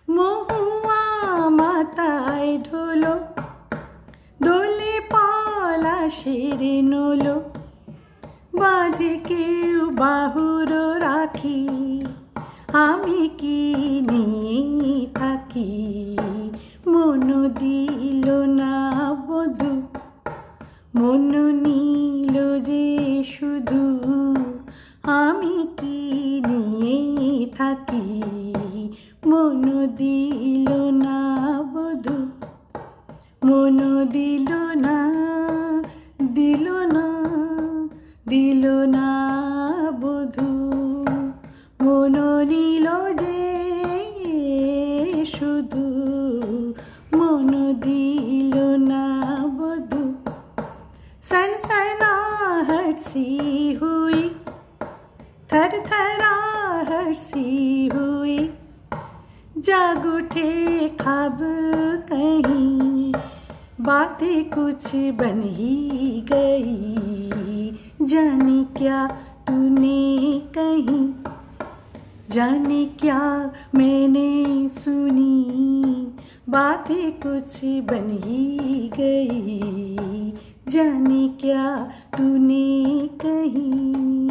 মহুয়া মাথায় ঢোলো, দোলে পলাশের নোলো, বাঁধে কেউ বাহুর রাখি, আমি কি নিয়ে থাকি। মন দিল না বধূ, মন নিল যে শুধু, আমি কি নিয়ে থাকি। মন দিল না বধূ, মন দিল না, দিল না, দিল না বধূ। মন নিল যে শুধু, মন দিল না বধূ। सनसनाहट सी हुई, थरथराहट सी हुई, जाग उठे ख्वाब कहीं, बातें कुछ बन ही गई। जाने क्या तूने कही, जाने क्या मैंने सुनी, बातें कुछ बन ही गई। जाने क्या तूने कही।